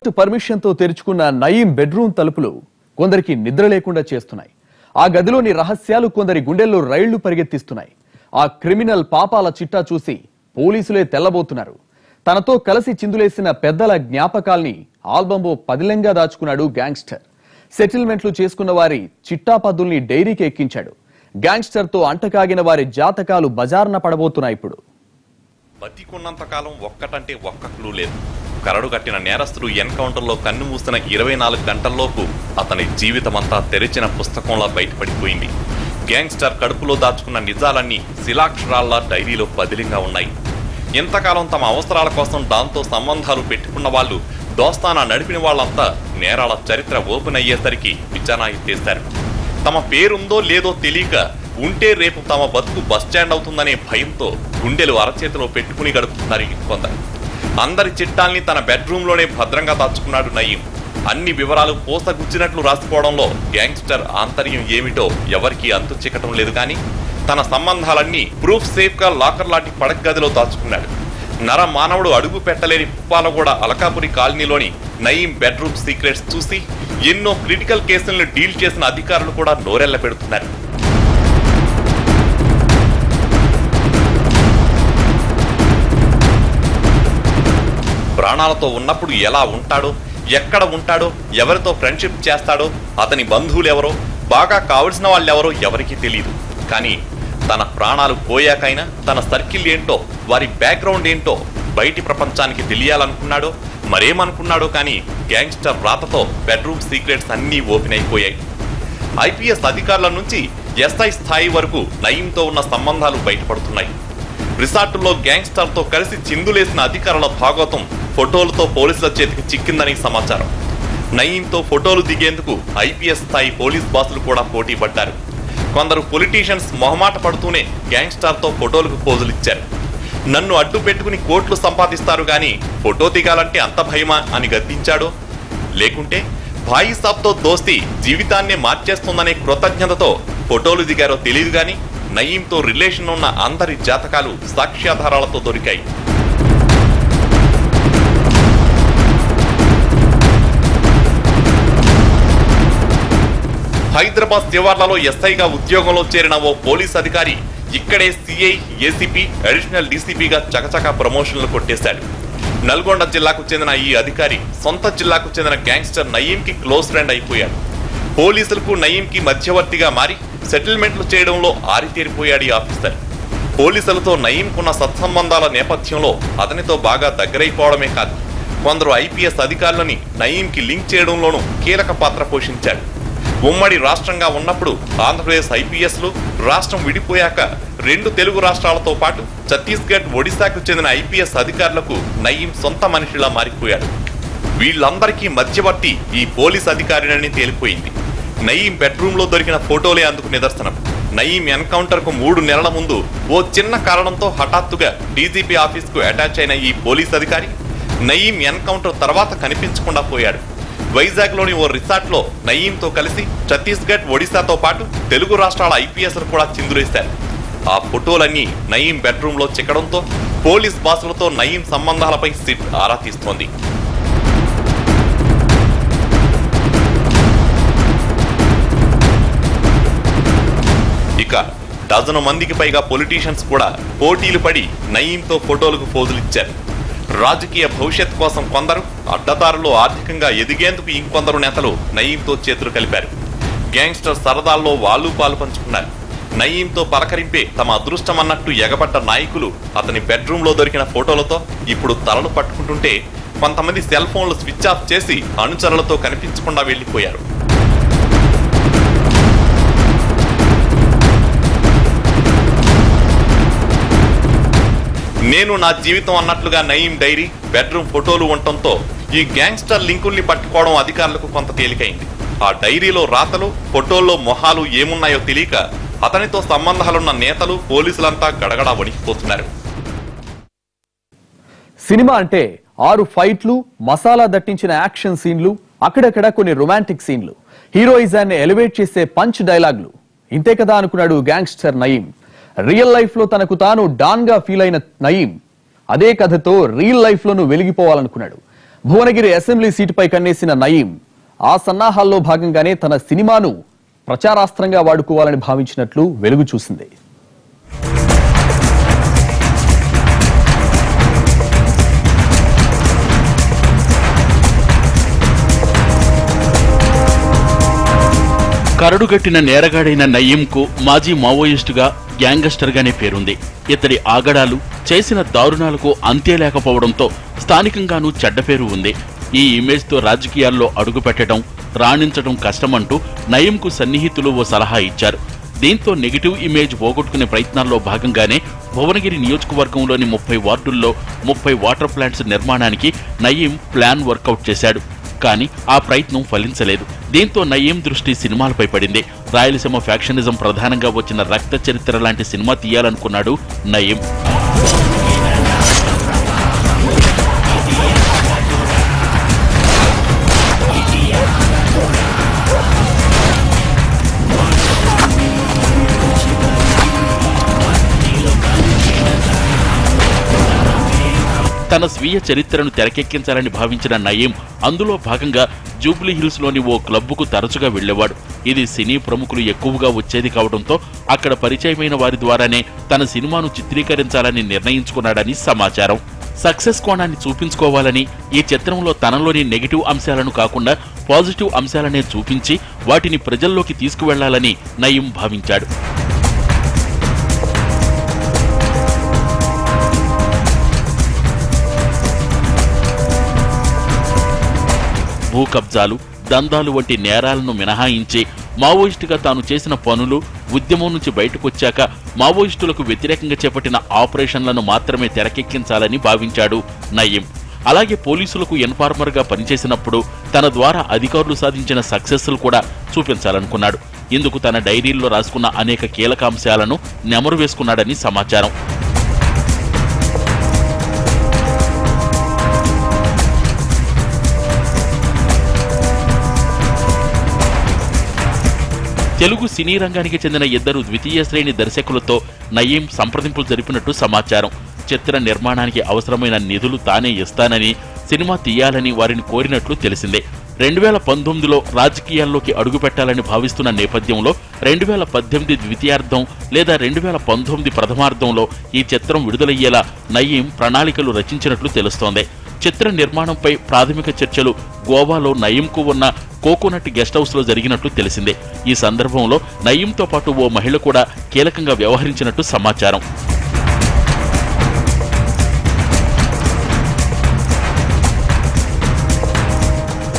Permission తో తెరుచుకున్న Nayeem bedroom తలుపులు కొందరికి నిద్ర లేకుండా చేస్తున్నాయి. ఆ గదిలోని రహస్యాలు కొందరి గుండెల్లో రైళ్లు పరిగెత్తిస్తున్నాయి. ఆ క్రిమినల్ పాపాల చిట్టా చూసి పోలీసులే తెల్లబోతున్నారు. తనతో కలిసి చిందులేసిన పెద్దల జ్ఞాపకాల్ని ఆల్బంలో పదిలంగా దాచుకున్నాడు గ్యాంగ్స్టర్. సెటిల్మెంట్లు చేసుకున్న వారి చిట్టాపద్దుల్ని డైరీకి ఎక్కించాడు. గ్యాంగ్స్టర్ తో అంటకాగిన వారి జాతకాలు బజార్న పడబోతున్నాయి. ఇప్పుడు బతికున్నంత కాలం ఒక్కటంటే ఒక్క క్లూ లేదు. కరడు కట్టిన నేరస్తుడు ఎన్కౌంటర్లో కన్ను మూసిన 24 గంటల్లోపు అతని జీవితమంతా తెరిచిన పుస్తకంలా బయటపడిపోయింది. గ్యాంగ్స్టర్ కడుపులో దాచుకున్న నిజాలన్నీ శిలాక్షరాల్లా డైరీలో పదిలంగా ఉన్నాయి. ఇంతకాలం తమ అవసరాల కోసం దాంతో సంబంధాలు పెట్టుకున్న వాళ్ళు, దోస్తానా నడిపిన వాళ్ళంతా నేరాల చరిత్ర ఓపెన్ అయ్యేసరికి విచారణ ఎత్తేశారు. తమ పేరుందో లేదో తెలియక, ఉంటే రేపు తమ బతుకు బస్టాండ్ అవుతుందనే భయంతో గుండెలు అరచేతిలో పెట్టుకుని గడుపుతున్నారు కొందరు. అందరి చిట్టాల్ని తన బెడ్రూమ్లోనే భద్రంగా దాచుకున్నాడు నయీం. అన్ని వివరాలు పోసగుచ్చినట్లు రాసుకోవడంలో గ్యాంగ్స్టర్ ఆంతర్యం ఏమిటో ఎవరికీ అంతు చిక్కటం లేదు. కానీ తన సంబంధాలన్నీ ప్రూఫ్ సేఫ్ గా లాకర్ లాంటి పడక గదిలో దాచుకున్నాడు. నర మానవుడు అడుగు పెట్టలేని పుప్పాలగూడ అలకాపురి కాలనీలోని నయీం బెడ్రూమ్ సీక్రెట్స్ చూసి ఎన్నో క్రిటికల్ కేసులను డీల్ చేసిన అధికారులు కూడా నోరెళ్ల పెడుతున్నారు. ప్రాణాలతో ఉన్నప్పుడు ఎలా ఉంటాడో, ఎక్కడ ఉంటాడో, ఎవరితో ఫ్రెండ్షిప్ చేస్తాడో, అతని బంధువులెవరో, బాగా కావలసిన వాళ్ళెవరో ఎవరికీ తెలియదు. కానీ తన ప్రాణాలు పోయాకైనా తన సర్కిల్ ఏంటో, వారి బ్యాక్గ్రౌండ్ ఏంటో బయటి ప్రపంచానికి తెలియాలనుకున్నాడో, మరేమనుకున్నాడో కానీ గ్యాంగ్స్టర్ రాతతో బెడ్రూమ్ సీక్రెట్స్ అన్నీ ఓపెన్ అయిపోయాయి. ఐపీఎస్ అధికారుల నుంచి ఎస్ఐ స్థాయి వరకు నయీంతో ఉన్న సంబంధాలు బయటపడుతున్నాయి. రిసార్టుల్లో గ్యాంగ్స్టర్ తో కలిసి చిందులేసిన అధికారుల భాగోతం ఫోటోలతో పోలీసుల చేతికి చిక్కిందని సమాచారం. నయీంతో ఫోటోలు దిగేందుకు ఐపీఎస్ స్థాయి పోలీస్ బాసులు కూడా పోటీ పడ్డారు. కొందరు పొలిటీషియన్స్ మొహమాట పడుతూనే గ్యాంగ్స్టర్ తో ఫోటోలకు పోజులిచ్చారు. నన్ను అడ్డు పెట్టుకుని కోట్లు సంపాదిస్తారు గాని ఫోటో దిగాలంటే అంత భయమా అని గద్దించాడో, లేకుంటే భాయి సాబ్ తో దోస్తీ జీవితాన్నే మార్చేస్తుందనే కృతజ్ఞతతో ఫోటోలు దిగారో తెలియదు గాని నయీంతో రిలేషన్ ఉన్న అందరి జాతకాలు సాక్ష్యాధారాలతో దొరికాయి. హైదరాబాద్ శివార్లలో ఎస్ఐగా ఉద్యోగంలో చేరిన ఓ పోలీస్ అధికారి ఇక్కడే సిఐ, ఏసీపీ, అడిషనల్ డీసీపీగా చకచకా ప్రమోషన్లు కొట్టేశాడు. నల్గొండ జిల్లాకు చెందిన ఈ అధికారి సొంత జిల్లాకు చెందిన గ్యాంగ్స్టర్ నయీంకి క్లోజ్ ఫ్రెండ్ అయిపోయాడు. పోలీసులకు నయీంకి మధ్యవర్తిగా మారి సెటిల్మెంట్లు చేయడంలో ఆరితేరిపోయాడు ఈ ఆఫీసర్. పోలీసులతో నయీంకున్న సత్సంబంధాల నేపథ్యంలో అతనితో బాగా దగ్గరైపోవడమే కాదు, కొందరు ఐపీఎస్ అధికారులని నయీంకి లింక్ చేయడంలోనూ కీలక పాత్ర పోషించాడు. ఉమ్మడి రాష్ట్రంగా ఉన్నప్పుడు ఆంధ్రప్రదేశ్ ఐపీఎస్లు, రాష్ట్రం విడిపోయాక 2 తెలుగు రాష్ట్రాలతో పాటు ఛత్తీస్గఢ్, ఒడిశాకు చెందిన ఐపీఎస్ అధికారులకు నయీం సొంత మనిషిలా మారిపోయాడు. వీళ్ళందరికీ మధ్యవర్తి ఈ పోలీస్ అధికారినని తేలిపోయింది. నయీం బెడ్రూమ్ లో దొరికిన ఫోటోలే అందుకు నిదర్శనం. నయీం ఎన్కౌంటర్ కు 3 నెలల ముందు ఓ చిన్న కారణంతో హఠాత్తుగా డీజీపీ ఆఫీస్ కు అటాచ్ అయిన ఈ పోలీస్ అధికారి నయీం ఎన్కౌంటర్ తర్వాత కనిపించకుండా పోయాడు. వైజాగ్ లోని ఓ రిసార్ట్ లో నయీంతో కలిసి ఛత్తీస్గఢ్, ఒడిశాతో పాటు తెలుగు రాష్ట్రాల ఐపీఎస్లు కూడా చిందులేశారు. ఆ ఫోటోలన్నీ నయీం బెడ్రూమ్ లో చిక్కడంతో పోలీస్ బాసులతో నయీం సంబంధాలపై సిట్ ఆరా తీస్తోంది. ఇక డజను మందికి పైగా పొలిటీషియన్స్ కూడా పోటీలు పడి నయీంతో ఫోటోలకు పోజులిచ్చారు. రాజకీయ భవిష్యత్ కోసం కొందరు, అడ్డదారులో ఆర్థికంగా ఎదిగేందుకు ఇంకొందరు నేతలు నయీంతో చేతులు కలిపారు. గ్యాంగ్స్టర్ సరదాల్లో వాళ్ళు పాలు పంచుకున్నారు. నయీంతో పలకరింపే తమ అదృష్టమన్నట్టు ఎగబడ్డ నాయకులు అతని బెడ్రూమ్ లో దొరికిన ఫోటోలతో ఇప్పుడు తలలు పట్టుకుంటుంటే కొంతమంది సెల్ ఫోన్లు స్విచ్ ఆఫ్ చేసి అనుచరులతో కనిపించకుండా వెళ్లిపోయారు. నేను నా జీవితం అన్నట్లుగా నయీం డైరీ, బెడ్రూమ్ ఫోటోలు ఉండటంతో ఈ గ్యాంగ్స్టర్ లింకుల్ని పట్టుకోవడం అధికారులకు కొంత తేలికైంది. ఆ డైరీలో రాతలు, ఫోటోల్లో మొహాలు ఏమున్నాయో తెలియక అతనితో సంబంధాలున్న నేతలు, పోలీసులంతా గడగడా వణికిపోతున్నారు. సినిమా అంటే 6 ఫైట్లు, మసాలా దట్టించిన యాక్షన్ సీన్లు, అక్కడక్కడ కొన్ని రొమాంటిక్ సీన్లు, హీరోయిజాన్ని ఎలివేట్ చేసే పంచ్ డైలాగులు, ఇంతే కదా అనుకున్నాడు గ్యాంగ్స్టర్ నయీం. రియల్ లైఫ్ లో తనకు తాను డాన్ గా ఫీల్ అయిన నయీం అదే కథతో రియల్ లైఫ్ లోనూ వెలిగిపోవాలనుకున్నాడు. భువనగిరి అసెంబ్లీ సీటుపై కన్నేసిన నయీం ఆ సన్నాహాల్లో భాగంగానే తన సినిమాను ప్రచారాస్త్రంగా వాడుకోవాలని భావించినట్లు వెలుగు చూసింది. కరడుగట్టిన నేరగాడైన నయీంకు మాజీ మావోయిస్టుగా గ్యాంగస్టర్ గానే పేరుంది. ఇతడి ఆగడాలు చేసిన దారుణాలకు అంతే లేకపోవడంతో స్థానికంగానూ చెడ్డ పేరు ఉంది. ఈ ఇమేజ్ తో రాజకీయాల్లో అడుగుపెట్టడం రాణించడం కష్టమంటూ నయీంకు సన్నిహితులు ఓ సలహా ఇచ్చారు. దీంతో నెగిటివ్ ఇమేజ్ పోగొట్టుకునే ప్రయత్నాల్లో భాగంగానే భువనగిరి నియోజకవర్గంలోని 30 వార్డుల్లో 30 వాటర్ ప్లాంట్స్ నిర్మాణానికి నయీం ప్లాన్ వర్కౌట్ చేశాడు. కానీ ఆ ప్రయత్నం ఫలించలేదు. దీంతో నయీం దృష్టి సినిమాలపై పడింది. రాయలసీమ ఫ్యాక్షనిజం ప్రధానంగా వచ్చిన రక్త చరిత్ర లాంటి సినిమా తీయాలనుకున్నాడు నయీం. తన స్వీయ చరిత్రను తెరకెక్కించాలని భావించిన నయీం అందులో భాగంగా జూబ్లీ హిల్స్ లోని ఓ క్లబ్కు తరచుగా వెళ్లేవాడు. ఇది సినీ ప్రముఖులు ఎక్కువగా వచ్చేది కావడంతో అక్కడ పరిచయమైన వారి ద్వారానే తన సినిమాను చిత్రీకరించాలని నిర్ణయించుకున్నాడని సమాచారం. సక్సెస్ కోణాన్ని చూపించుకోవాలని ఈ చిత్రంలో తనలోని నెగిటివ్ అంశాలను కాకుండా పాజిటివ్ అంశాలనే చూపించి వాటిని ప్రజల్లోకి తీసుకువెళ్లాలని నయీం భావించాడు. భూ కబ్జాలు దందాలు వంటి నేరాలను మినహాయించి మావోయిస్టుగా తాను చేసిన పనులు ఉద్యమం నుంచి బయటకొచ్చాక మావోయిస్టులకు వ్యతిరేకంగా చేపట్టిన ఆపరేషన్లను మాత్రమే తెరకెక్కించాలని భావించాడు నయీం. అలాగే పోలీసులకు ఇన్ఫార్మర్ గా పనిచేసినప్పుడు తన ద్వారా అధికారులు సాధించిన సక్సెస్లు కూడా చూపించాలనుకున్నాడు. ఇందుకు తన డైరీల్లో రాసుకున్న అనేక కీలక అంశాలను నెమరు వేసుకున్నాడని సమాచారం. తెలుగు సినీ రంగానికి చెందిన 2 ద్వితీయ శ్రేణి దర్శకులతో నయీం సంప్రదింపులు జరిపినట్టు సమాచారం. చిత్ర నిర్మాణానికి అవసరమైన నిధులు తానే ఇస్తానని, సినిమా తీయాలని వారిని కోరినట్లు తెలిసిందే. 2019లో రాజకీయాల్లోకి అడుగుపెట్టాలని భావిస్తున్న నేపథ్యంలో 2018 ద్వితీయార్థం లేదా 2019 ప్రథమార్థంలో ఈ చిత్రం విడుదలయ్యేలా నయీం ప్రణాళికలు రచించినట్లు తెలుస్తోంది. చిత్ర నిర్మాణంపై ప్రాథమిక చర్చలు గోవాలో నయీంకు ఉన్న కోకోనట్ గెస్ట్ హౌస్ లో జరిగినట్లు తెలిసిందే. ఈ సందర్భంలో నయీంతో పాటు ఓ మహిళ కూడా కీలకంగా వ్యవహరించినట్టు సమాచారం.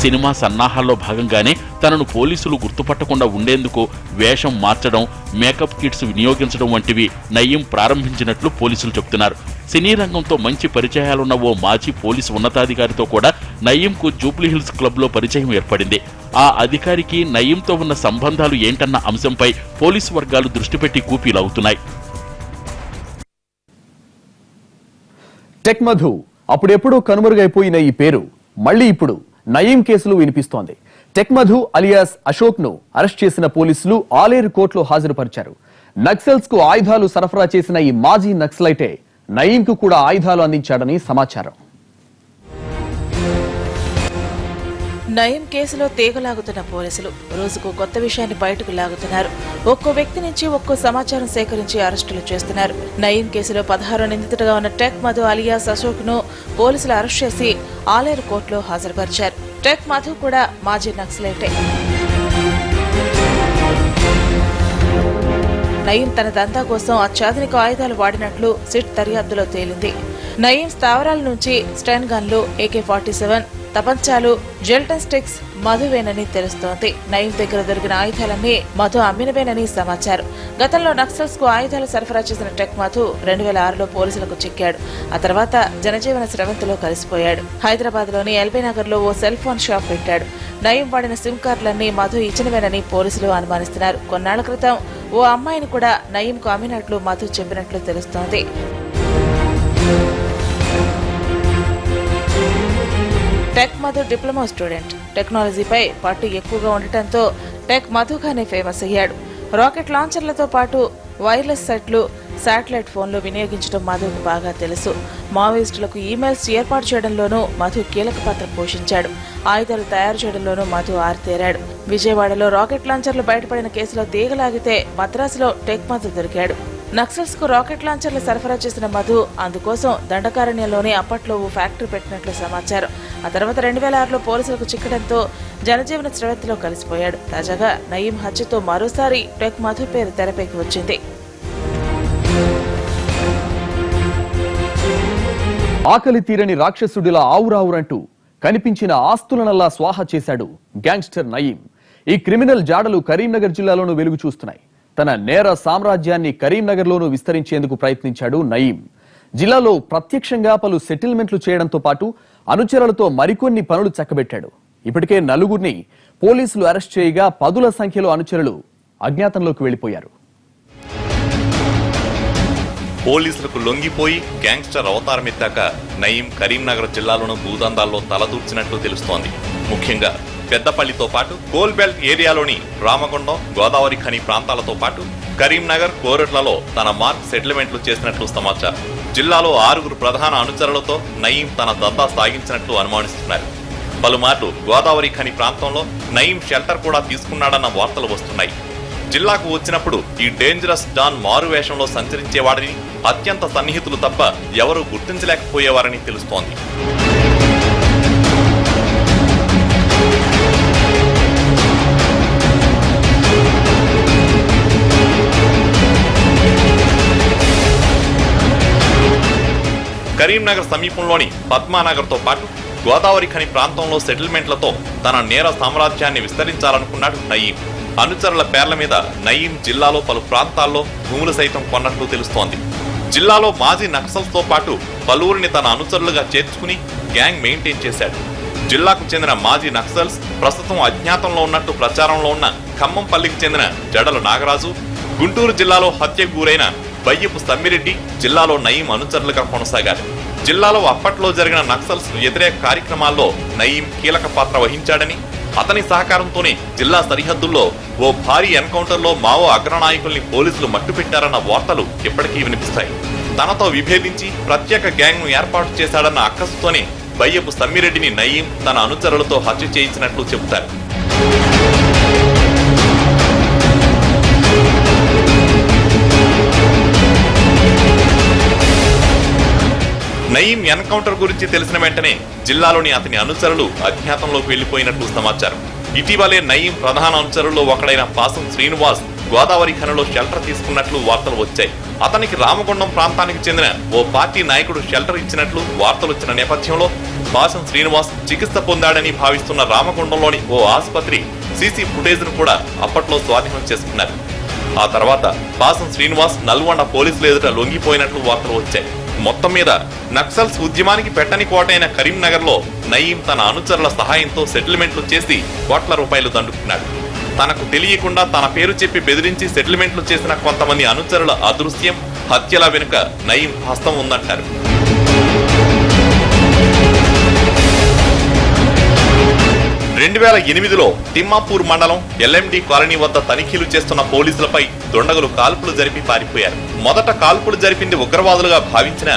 సినిమా సన్నాహాల్లో భాగంగానే తనను పోలీసులు గుర్తుపట్టకుండా ఉండేందుకు వేషం మార్చడం, మేకప్ కిట్స్ వినియోగించడం వంటివి నయీం ప్రారంభించినట్లు పోలీసులు చెబుతున్నారు. సినీ రంగంతో మంచి పరిచయాలున్న ఓ మాజీ పోలీసు ఉన్నతాధికారితో కూడా నయీంకు జూబ్లీ హిల్స్ క్లబ్ లో పరిచయం ఏర్పడింది. ఆ అధికారికి నయీంతో ఉన్న సంబంధాలు ఏంటన్న అంశంపై పోలీసు వర్గాలు దృష్టి పెట్టి కూపీలవుతున్నాయి. టెక్ మధు అప్పుడెప్పుడూ కనుమరుగైపోయిన ఈ పేరు మళ్లీ ఇప్పుడు నయీం కేసులు వినిపిస్తోంది. టెక్ మధు అలియాస్ అశోక్ ను అరెస్ట్ చేసిన పోలీసులు ఆలేరు కోర్టులో హాజరుపరిచారు. నక్సల్స్ కు ఆయుధాలు సరఫరా చేసిన ఈ మాజీ నక్సలైటే నయీంకు కూడా ఆయుధాలు అందించాడని సమాచారం. నయీం కేసులో తీగలాగుతున్న పోలీసులు రోజుకు కొత్త విషయాన్ని బయటకు లాగుతున్నారు. ఒక్కో వ్యక్తి నుంచి ఒక్కో సమాచారం సేకరించి అరెస్టులు చేస్తున్నారు. నయీం కేసులో 16 నిందితుడిగా ఉన్న టెక్ మధు అలియాస్ అశోక్ ను పోలీసులు అరెస్ట్ చేసి ఆలేరు కోర్టులో హాజరుపరిచారు. టెక్ మధు కూడా మాజీ నక్సలైటే. నయీం తన దందా కోసం అత్యాధునిక ఆయుధాలు వాడినట్లు సిట్ దర్యాప్తులో తేలింది. నయీం స్థావరాల నుంచి స్టెన్ గన్లు, AK-47, తపంచాలు, జెల్టన్ స్టిక్స్ మధువేనని తెలుస్తోంది. నయీం దగ్గర దొరికిన ఆయుధాలన్నీ మధు అమ్మినవేనని సమాచారం. గతంలో నక్సల్స్ కు ఆయుధాలు సరఫరా చేసిన టెక్ మధు 2006లో పోలీసులకు చిక్కాడు. ఆ తర్వాత జనజీవన స్రవంతిలో కలిసిపోయాడు. హైదరాబాద్ లోని ఎల్బీ నగర్ లో ఓ సెల్ ఫోన్ షాప్ పెట్టాడు. నయీం వాడిన సిమ్ కార్డులన్నీ మధు ఇచ్చినవేనని పోలీసులు అనుమానిస్తున్నారు. కొన్నాళ్ల క్రితం ఓ అమ్మాయిని కూడా నయీంకు అమ్మినట్లు మధు చెప్పినట్లు తెలుస్తోంది. Tech Madhu diploma student. టెక్నాలజీపై పట్టు ఎక్కువగా ఉండటంతో టెక్ మధుగానే ఫేమస్ అయ్యాడు. రాకెట్ లాంచర్లతో పాటు వైర్లెస్ సెట్లు, శాటిలైట్ ఫోన్లు వినియోగించడం మధుకు బాగా తెలుసు. మావోయిస్టులకు ఈమెయిల్స్ ఏర్పాటు చేయడంలోనూ మధు కీలక పాత్ర పోషించాడు. ఆయుధాలు తయారు చేయడంలోనూ మధు ఆరితేరాడు. విజయవాడలో రాకెట్ లాంచర్లు బయటపడిన కేసులో తీగలాగితే మద్రాసులో టెక్ మధు దొరికాడు. నక్సల్స్ కు రాకెట్ లాంచర్లు సరఫరా చేసిన మధు అందుకోసం దండకారణ్యంలోనే అప్పట్లో ఓ ఫ్యాక్టరీ పెట్టినట్లు సమాచారం. ఆ తర్వాత 2006లో పోలీసులకు చిక్కడంతో జనజీవన స్రవంతిలో కలిసిపోయాడు. తాజాగా నయీం హత్యతో మరోసారి టెక్ మధు పేరు తెరపైకి వచ్చింది. ఆకలి తీరని రాక్షసుడిలా ఆవురావురంటూ కనిపించిన ఆస్తులనల్లా స్వాహ చేశాడు గ్యాంగ్స్టర్ నయీం. ఈ క్రిమినల్ జాడలు కరీంనగర్ జిల్లాలోనూ వెలుగు చూస్తున్నాయి. తన నేర సామ్రాజ్యాన్ని కరీంనగర్లోనూ విస్తరించేందుకు ప్రయత్నించాడు నయీం. జిల్లాలో ప్రత్యక్షంగా పలు సెటిల్మెంట్లు చేయడంతో పాటు అనుచరులతో మరికొన్ని పనులు చక్కబెట్టాడు. ఇప్పటికే 4గురిని పోలీసులు అరెస్ట్ చేయగా 10ల సంఖ్యలో అనుచరులు అజ్ఞాతంలోకి వెళ్లిపోయారు. పోలీసులకు లొంగిపోయి గ్యాంగ్స్టర్ అవతారమెత్తాక నయీం కరీంనగర్ జిల్లాలోని భూదందాల్లో తలదూర్చినట్లు తెలుస్తోంది. ముఖ్యంగా పెద్దపల్లితో పాటు కోల్బెల్ట్ ఏరియాలోని రామగుండం, గోదావరి ఖని ప్రాంతాలతో పాటు కరీంనగర్, కోరట్లలో తన మార్క్ సెటిల్మెంట్లు చేసినట్లు సమాచారం. జిల్లాలో 6గురు ప్రధాన అనుచరులతో నయీం తన దందా సాగించినట్లు అనుమానిస్తున్నారు. పలుమార్లు గోదావరి ఖని ప్రాంతంలో నయీం షెల్టర్ కూడా తీసుకున్నాడన్న వార్తలు వస్తున్నాయి. జిల్లాకు వచ్చినప్పుడు ఈ డేంజరస్ డాన్ మారు వేషంలో సంచరించేవాడని, అత్యంత సన్నిహితులు తప్ప ఎవరూ గుర్తించలేకపోయేవారని తెలుస్తోంది. కరీంనగర్ సమీపంలోని పద్మానగర్తో పాటు గోదావరి ఖని ప్రాంతంలో సెటిల్మెంట్లతో తన నేర సామ్రాజ్యాన్ని విస్తరించాలనుకున్నాడు నయీం. అనుచరుల పేర్ల మీద నయీం జిల్లాలో పలు ప్రాంతాల్లో భూములు సైతం కొన్నట్లు తెలుస్తోంది. జిల్లాలో మాజీ నక్సల్స్తో పాటు పలువురిని తన అనుచరులుగా చేర్చుకుని గ్యాంగ్ మెయింటైన్ చేశాడు. జిల్లాకు చెందిన మాజీ నక్సల్స్ ప్రస్తుతం అజ్ఞాతంలో ఉన్నట్టు ప్రచారంలో ఉన్న ఖమ్మంపల్లికి చెందిన జడల నాగరాజు, గుంటూరు జిల్లాలో హత్యకు గురైన బయ్యపు సమ్మిరెడ్డి జిల్లాలో నయీం అనుచరులుగా కొనసాగారు. జిల్లాలో అప్పట్లో జరిగిన నక్సల్స్ వ్యతిరేక కార్యక్రమాల్లో నయీం కీలక పాత్ర వహించాడని, అతని సహకారంతోనే జిల్లా సరిహద్దుల్లో ఓ భారీ ఎన్కౌంటర్లో మావో అగ్రనాయకుల్ని పోలీసులు మట్టుపెట్టారన్న వార్తలు ఇప్పటికీ వినిపిస్తాయి. తనతో విభేదించి ప్రత్యేక గ్యాంగ్ ను ఏర్పాటు చేశాడన్న అక్కసుతోనే బయ్యపు సమ్మిరెడ్డిని నయీం తన అనుచరులతో హత్య చేయించినట్లు చెబుతారు. నయీం ఎన్కౌంటర్ గురించి తెలిసిన వెంటనే జిల్లాలోని అతని అనుచరులు అజ్ఞాతంలోకి వెళ్లిపోయినట్లు సమాచారం. ఇటీవలే నయీం ప్రధాన అనుచరుల్లో ఒకడైన పాసం శ్రీనివాస్ గోదావరి ఖనిలో షెల్టర్ తీసుకున్నట్లు వార్తలు వచ్చాయి. అతనికి రామగుండం ప్రాంతానికి చెందిన ఓ పార్టీ నాయకుడు షెల్టర్ ఇచ్చినట్లు వార్తలు వచ్చిన నేపథ్యంలో పాసం శ్రీనివాస్ చికిత్స పొందాడని భావిస్తున్న రామగుండంలోని ఓ ఆసుపత్రి సీసీ ఫుటేజ్ ను కూడా అప్పట్లో స్వాధీనం చేసుకున్నారు. ఆ తర్వాత పాసం శ్రీనివాస్ నల్గొండ పోలీసులు ఎదుట లొంగిపోయినట్లు వార్తలు వచ్చాయి. మొత్తం మీద నక్సల్స్ ఉద్యమానికి పెట్టని కోటైన కరీంనగర్ లో నయీం తన అనుచరుల సహాయంతో సెటిల్మెంట్లు చేసి కోట్ల రూపాయలు దండుకున్నాడు. తనకు తెలియకుండా తన పేరు చెప్పి బెదిరించి సెటిల్మెంట్లు చేసిన కొంతమంది అనుచరుల అదృశ్యం, హత్యల వెనుక నయీం హస్తం ఉందంటారు. రెండు 2008లో తిమ్మాపూర్ మండలం ఎల్ఎండి కాలనీ వద్ద తనిఖీలు చేస్తున్న పోలీసులపై దొండగులు కాల్పులు జరిపి పారిపోయారు. మొదట కాల్పులు జరిపింది ఉగ్రవాదులుగా భావించిన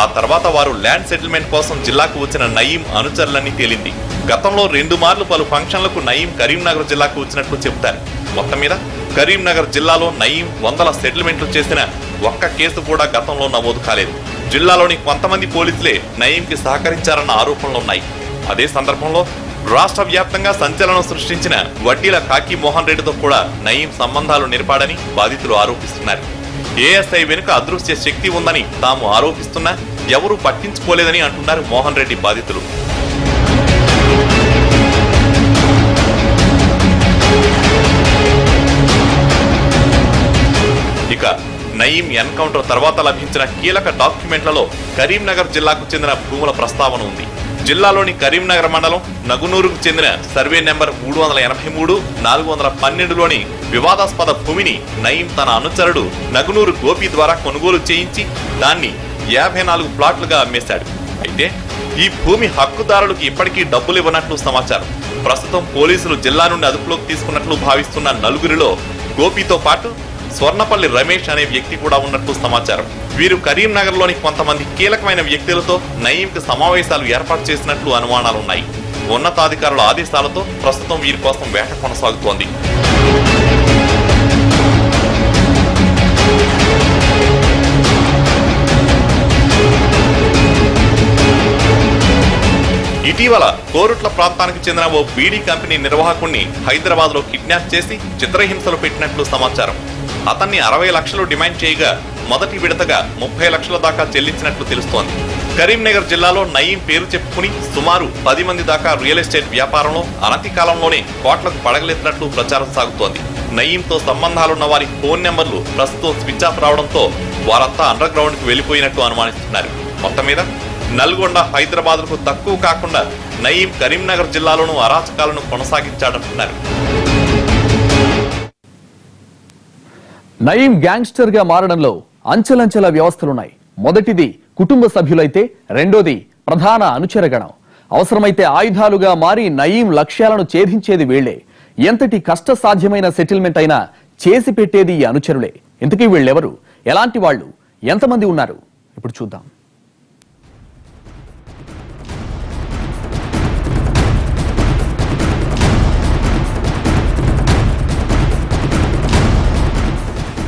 ఆ తర్వాత వారు ల్యాండ్ సెటిల్మెంట్ కోసం జిల్లాకు వచ్చిన నయీం అనుచరులని తేలింది. గతంలో 2 మార్లు పలు ఫంక్షన్లకు నయీం కరీంనగర్ జిల్లాకు వచ్చినట్లు చెబుతారు. మొత్తం మీద కరీంనగర్ జిల్లాలో నయీం వందల సెటిల్మెంట్లు చేసిన ఒక్క కేసు కూడా గతంలో నమోదు కాలేదు. జిల్లాలోని కొంతమంది పోలీసులే నయీంకి సహకరించారన్న ఆరోపణలున్నాయి. అదే సందర్భంలో రాష్ట్ర వ్యాప్తంగా సంచలనం సృష్టించిన వడ్డీల కాకి మోహన్ రెడ్డితో కూడా నయీం సంబంధాలు నెరపాడని బాధితులు ఆరోపిస్తున్నారు. ఏఎస్ఐ వెనుక అదృశ్య శక్తి ఉందని తాము ఆరోపిస్తున్నా ఎవరూ పట్టించుకోలేదని అంటున్నారు మోహన్ రెడ్డి బాధితులు. ఇక నయీం ఎన్కౌంటర్ తర్వాత లభించిన కీలక డాక్యుమెంట్లలో కరీంనగర్ జిల్లాకు చెందిన భూముల ప్రస్తావన ఉంది. జిల్లాలోని కరీంనగర్ మండలం నగునూరుకు చెందిన సర్వే నెంబర్ 383, 412లోని వివాదాస్పద భూమిని నయీం తన అనుచరుడు నగునూరు గోపి ద్వారా కొనుగోలు చేయించి దాన్ని 54 ప్లాట్లుగా అమ్మేశాడు. అయితే ఈ భూమి హక్కుదారులకు ఇప్పటికీ డబ్బులు ఇవ్వనట్లు సమాచారం. ప్రస్తుతం పోలీసులు జిల్లా నుండి అదుపులోకి తీసుకున్నట్లు భావిస్తున్న 4గురిలో గోపితో పాటు స్వర్ణపల్లి రమేష్ అనే వ్యక్తి కూడా ఉన్నట్లు సమాచారం. వీరు కరీంనగర్లోని కొంతమంది కీలకమైన వ్యక్తులతో నయీంకి సమావేశాలు ఏర్పాటు చేసినట్లు అనుమానాలున్నాయి. ఉన్నతాధికారుల ఆదేశాలతో ప్రస్తుతం వీరి కోసం వేట కొనసాగుతోంది. ఇటీవల కోరుట్ల ప్రాంతానికి చెందిన ఓ బీడీ కంపెనీ నిర్వాహకుణ్ణి హైదరాబాద్ లో కిడ్నాప్ చేసి చిత్రహింసలు పెట్టినట్లు సమాచారం. అతన్ని 60 లక్షలు డిమాండ్ చేయగా మొదటి విడతగా 30 లక్షల దాకా చెల్లించినట్లు తెలుస్తోంది. కరీంనగర్ జిల్లాలో నయీం పేరు చెప్పుకుని సుమారు 10 మంది దాకా రియల్ ఎస్టేట్ వ్యాపారంలో అనతి కాలంలోనే కోట్లకు పడగలెత్తినట్లు ప్రచారం సాగుతోంది. నయీంతో సంబంధాలున్న వారి ఫోన్ నెంబర్లు ప్రస్తుతం స్విచ్ ఆఫ్ రావడంతో వారంతా అండర్ గ్రౌండ్ కు వెళ్లిపోయినట్టు అనుమానిస్తున్నారు. మొత్తం మీద నల్గొండ, హైదరాబాద్కు తక్కువ కాకుండా నయీం కరీంనగర్ జిల్లాలోనూ అరాచకాలను కొనసాగించాడంటున్నారు. నయీం గ్యాంగ్స్టర్ గా మారడంలో అంచెలంచెల వ్యవస్థలున్నాయి. మొదటిది కుటుంబ సభ్యులైతే రెండోది ప్రధాన అనుచరగణం. అవసరమైతే ఆయుధాలుగా మారి నయీం లక్ష్యాలను ఛేదించేది వీళ్లే. ఎంతటి కష్టసాధ్యమైన సెటిల్మెంట్ అయినా చేసి పెట్టేది ఈ అనుచరులే. ఇంతకీ వీళ్ళెవరు, ఎలాంటి వాళ్ళు, ఎంతమంది ఉన్నారు ఇప్పుడు చూద్దాం.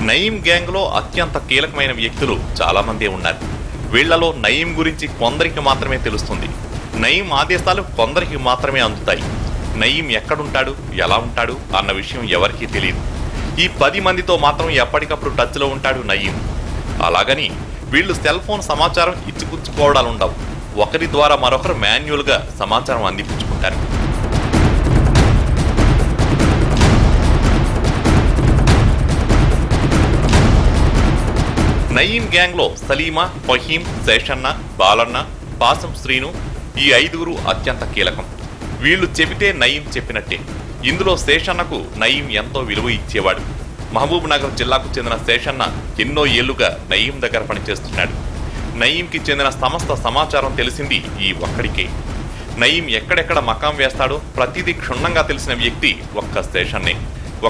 నయీం గ్యాంగ్ లో అత్యంత కీలకమైన వ్యక్తులు చాలా మంది ఉన్నారు. వీళ్లలో నయీం గురించి కొందరికి మాత్రమే తెలుస్తుంది. నయీం ఆదేశాలు కొందరికి మాత్రమే అందుతాయి. నయీం ఎక్కడుంటాడు, ఎలా ఉంటాడు అన్న విషయం ఎవరికీ తెలియదు. ఈ 10 మందితో మాత్రం ఎప్పటికప్పుడు టచ్ లో ఉంటాడు నయీం. అలాగని వీళ్లు సెల్ ఫోన్ సమాచారం ఇచ్చిపుచ్చుకోవడాలుండవు. ఒకరి ద్వారా మరొకరు మాన్యువల్ గా సమాచారం అందిపుచ్చుకుంటారు. నయీం గ్యాంగ్ లో సలీమా, ఫహీం, శేషన్న, బాలన్న, పాసం శ్రీను ఈ 5గురు అత్యంత కీలకం. వీళ్లు చెబితే నయీం చెప్పినట్టే. ఇందులో శేషన్నకు నయీం ఎంతో విలువ ఇచ్చేవాడు. మహబూబ్ నగర్ జిల్లాకు చెందిన శేషన్న ఎన్నో ఏళ్లుగా నయీం దగ్గర పనిచేస్తున్నాడు. నయీంకి చెందిన సమస్త సమాచారం తెలిసింది ఈ ఒక్కడికే. నయీం ఎక్కడెక్కడ మకాం వేస్తాడో ప్రతిదీ క్షుణ్ణంగా తెలిసిన వ్యక్తి ఒక్క శేషన్నే.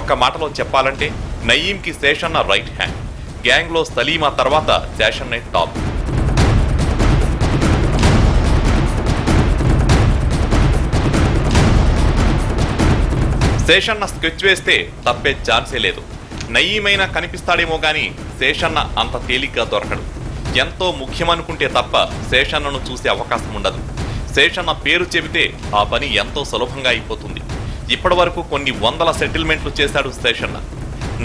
ఒక్క మాటలో చెప్పాలంటే నయీంకి శేషన్న రైట్ హ్యాండ్. గ్యాంగ్ లో సలీమా తర్వాత శేషన్నే టాప్. శేషన్న స్కెచ్ వేస్తే తప్పే ఛాన్సే లేదు. నయీమైనా కనిపిస్తాడేమో గాని శేషన్న అంత తేలిగ్గా దొరకడు. ఎంతో ముఖ్యమనుకుంటే తప్ప శేషన్నను చూసే అవకాశం ఉండదు. శేషన్న పేరు చెబితే ఆ పని ఎంతో సులభంగా అయిపోతుంది. ఇప్పటి వరకు కొన్ని వందల సెటిల్మెంట్లు చేశాడు శేషన్న.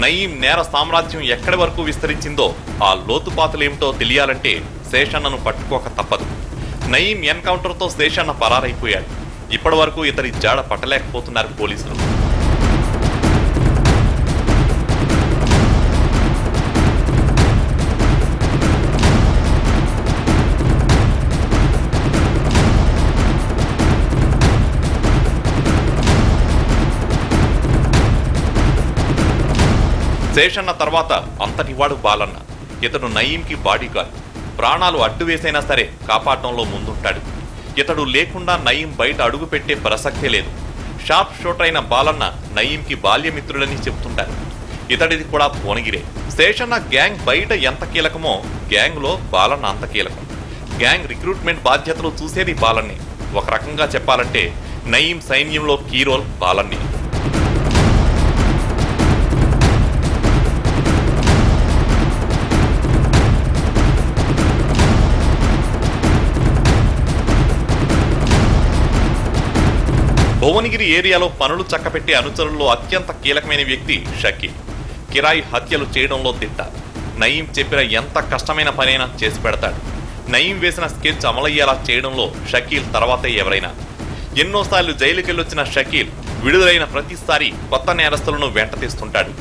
నయీం నేర సామ్రాజ్యం ఎక్కడి వరకు విస్తరించిందో ఆ లోతుపాతులేమిటో తెలియాలంటే శేషన్నను పట్టుకోక తప్పదు. నయీం ఎన్కౌంటర్తో శేషన్న పరారైపోయాడు. ఇప్పటి వరకు ఇతని జాడ పట్టలేకపోతున్నారు పోలీసులు. శేషన్న తర్వాత అంతటివాడు బాలన్న. ఇతడు నయీంకి బాడీగార్డ్. ప్రాణాలు అడ్డు వేసైనా సరే కాపాడటంలో ముందుంటాడు. ఇతడు లేకుండా నయీం బయట అడుగు పెట్టే ప్రసక్తే లేదు. షార్ప్ షూటర్ అయిన బాలన్న నయీంకి బాల్యమిత్రుడని చెప్తుంటారు. ఇతడిది కూడా భువనగిరే. శేషన్న గ్యాంగ్ బయట ఎంత కీలకమో గ్యాంగ్ లో బాలన్న అంత కీలకం. గ్యాంగ్ రిక్రూట్మెంట్ బాధ్యతలు చూసేది బాలన్నే. ఒక రకంగా చెప్పాలంటే నయీం సైన్యంలో కీ రోల్ బాలన్నే. భువనగిరి ఏరియాలో పనులు చక్కపెట్టే అనుచరుల్లో అత్యంత కీలకమైన వ్యక్తి షకీల్. కిరాయి హత్యలు చేయడంలో దిట్ట. నయీం చెప్పిన ఎంత కష్టమైన పనైనా చేసి పెడతాడు. నయీం వేసిన స్కెచ్ అమలయ్యేలా చేయడంలో షకీల్ తర్వాతే ఎవరైనా. ఎన్నోసార్లు జైలుకెళ్ళొచ్చిన షకీల్ విడుదలైన ప్రతిసారి కొత్త నేరస్తులను వెంట తీస్తుంటాడు.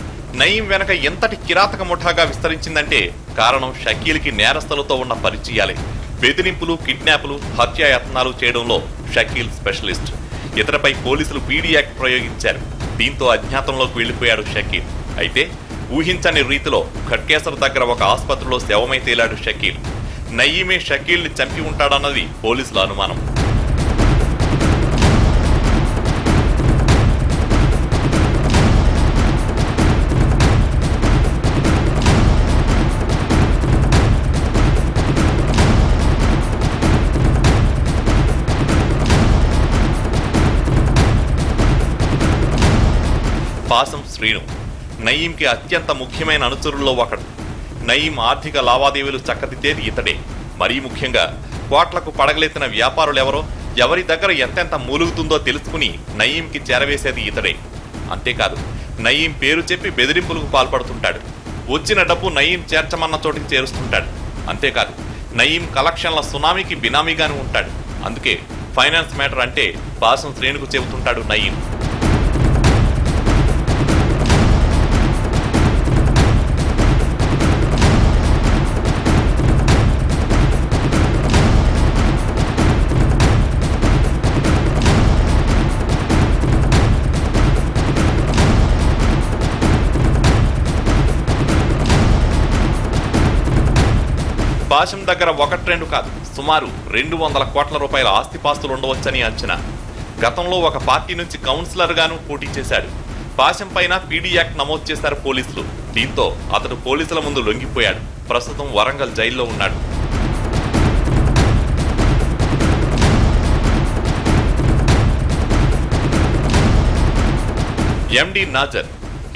నయీం వెనక ఎంతటి కిరాతక ముఠాగా విస్తరించిందంటే కారణం షకీల్కి నేరస్తులతో ఉన్న పరిచయాలే. బెదిరింపులు, కిడ్నాపులు, హత్యాయత్నాలు చేయడంలో షకీల్ స్పెషలిస్ట్. ఇతరపై పోలీసులు పీడీ యాక్ట్ ప్రయోగించారు. దీంతో అజ్ఞాతంలోకి వెళ్లిపోయాడు షకీల్. అయితే ఊహించని రీతిలో ఖట్కేసర్ దగ్గర ఒక ఆసుపత్రిలో శవమై తేలాడు షకీల్. నయీమే షకీల్ ని చంపి ఉంటాడన్నది పోలీసుల అనుమానం. పాసం శ్రీను. నయీంకి అత్యంత ముఖ్యమైన అనుచరుల్లో ఒకడు. నయీం ఆర్థిక లావాదేవీలు చక్కదిద్దేది ఇతడే. మరీ ముఖ్యంగా కోట్లకు పడగలెత్తిన వ్యాపారులెవరో, ఎవరి దగ్గర ఎంతెంత మూలుగుతుందో తెలుసుకుని నయీంకి చేరవేసేది ఇతడే. అంతేకాదు, నయీం పేరు చెప్పి బెదిరింపులకు పాల్పడుతుంటాడు. వచ్చిన డబ్బు నయీం చేర్చమన్న చోటికి చేరుస్తుంటాడు. అంతేకాదు, నయీం కలెక్షన్ల సునామీకి బినామీగానే ఉంటాడు. అందుకే ఫైనాన్స్ మ్యాటర్ అంటే పాసం శ్రేణుకు చెబుతుంటాడు నయీం. పాశం దగ్గర 1-2 కాదు, సుమారు 200 కోట్ల రూపాయల ఆస్తిపాస్తులు ఉండవచ్చని అంచనా. గతంలో ఒక పార్టీ నుంచి కౌన్సిలర్ గాను పోటీ చేశాడు. పాశం పైన పీడీ యాక్ట్ నమోదు చేశారు పోలీసులు. దీంతో అతడు పోలీసుల ముందు లొంగిపోయాడు. ప్రస్తుతం వరంగల్ జైల్లో ఉన్నాడు. ఎండి నాజర్,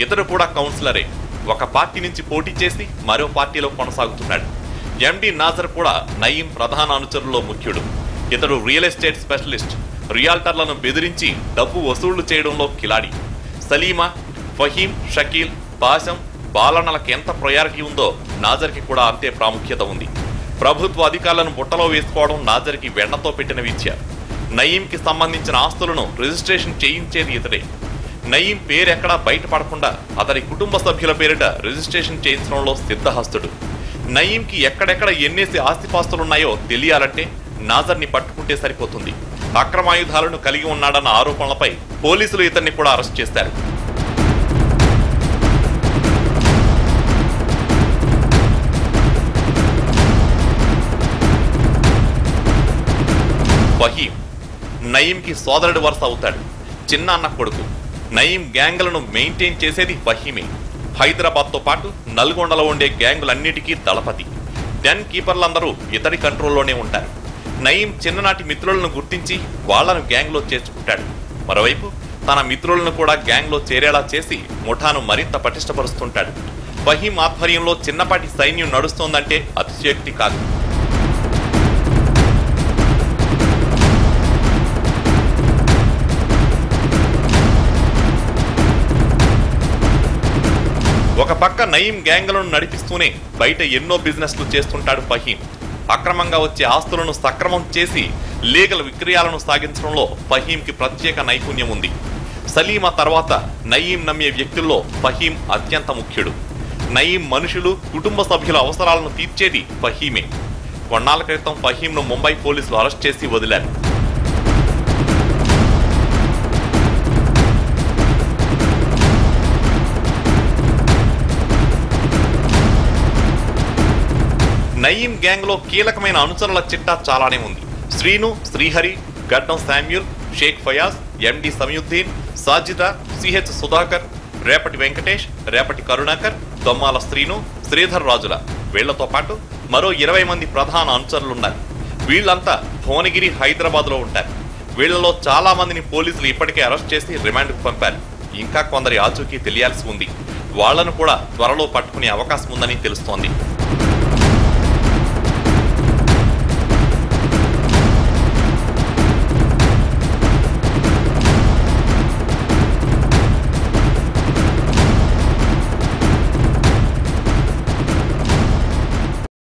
ఇతడు కూడా కౌన్సిలరే. ఒక పార్టీ నుంచి పోటీ చేసి మరో పార్టీలో కొనసాగుతున్నాడు. ఎండి నాజర్ కూడా నయీం ప్రధాన అనుచరుల్లో ముఖ్యుడు. ఇతడు రియల్ ఎస్టేట్ స్పెషలిస్ట్. రియాల్టర్లను బెదిరించి డబ్బు వసూళ్లు చేయడంలో కిలాడి. సలీమా, ఫహీం, షకీల్, పాశం, బాలన్నలకు ఎంత ప్రయారిటీ ఉందో నాజర్కి కూడా అంతే ప్రాముఖ్యత ఉంది. ప్రభుత్వ అధికారులను బుట్టలో వేసుకోవడం నాజర్కి వెన్నతో పెట్టిన విద్య. నయీంకి సంబంధించిన ఆస్తులను రిజిస్ట్రేషన్ చేయించేది ఇతడే. నయీం పేరెక్కడా బయటపడకుండా అతని కుటుంబ సభ్యుల పేరిట రిజిస్ట్రేషన్ చేయించడంలో సిద్ధహస్తుడు. నయీంకి ఎక్కడెక్కడ ఎన్నేసి ఆస్తిపాస్తులున్నాయో తెలియాలంటే నాజర్ని పట్టుకుంటే సరిపోతుంది. అక్రమాయుధాలను కలిగి ఉన్నాడన్న ఆరోపణలపై పోలీసులు ఇతన్ని కూడా అరెస్ట్ చేశారు. ఫహీం నయీంకి సోదరుడు వరుస అవుతాడు. చిన్న అన్న కొడుకు. నయీం గ్యాంగులను మెయింటైన్ చేసేది ఫహీమే. హైదరాబాద్తో పాటు నల్గొండలో ఉండే గ్యాంగులన్నిటికీ దళపతి. 10 కీపర్లందరూ ఇతడి కంట్రోల్లోనే ఉంటారు. నయీం చిన్ననాటి మిత్రులను గుర్తించి వాళ్లను గ్యాంగ్లో చేర్చుకుంటాడు. మరోవైపు తన మిత్రులను కూడా గ్యాంగ్లో చేరేలా చేసి ముఠాను మరింత పటిష్టపరుస్తుంటాడు. ఫహీం ఆధ్వర్యంలో చిన్నపాటి సైన్యం నడుస్తోందంటే అతిశయోక్తి కాదు. ఒక పక్క నయీం గ్యాంగులను నడిపిస్తూనే బయట ఎన్నో బిజినెస్లు చేస్తుంటాడు ఫహీం. అక్రమంగా వచ్చే ఆస్తులను సక్రమం చేసి లీగల్ విక్రయాలను సాగించడంలో ఫహీంకి ప్రత్యేక నైపుణ్యం ఉంది. సలీమా తర్వాత నయీం నమ్మే వ్యక్తుల్లో ఫహీం అత్యంత ముఖ్యుడు. నయీం మనుషులు, కుటుంబ సభ్యుల అవసరాలను తీర్చేది ఫహీమే. కొన్నాళ్ల క్రితం ఫహీంను ముంబై పోలీసులు అరెస్ట్ చేసి వదిలారు. నయీం గ్యాంగ్ లో కీలకమైన అనుచరుల చిట్టా చాలానే ఉంది. శ్రీను, శ్రీహరి, గడ్డం శామ్యూల్, షేక్ ఫయాజ్, ఎండి సమయుద్దీన్, సాజిదా, సిహెచ్ సుధాకర్, రేపటి వెంకటేష్, రేపటి కరుణాకర్, దొమ్మాల శ్రీను, శ్రీధర్ రాజుల వీళ్లతో పాటు మరో 20 మంది ప్రధాన అనుచరులున్నారు. వీళ్లంతా భువనగిరి, హైదరాబాద్ లో ఉంటారు. వీళ్లలో చాలా మందిని పోలీసులు ఇప్పటికే అరెస్ట్ చేసి రిమాండ్కు పంపారు. ఇంకా కొందరి ఆచూకీ తెలియాల్సి ఉంది. వాళ్లను కూడా త్వరలో పట్టుకునే అవకాశం ఉందని తెలుస్తోంది.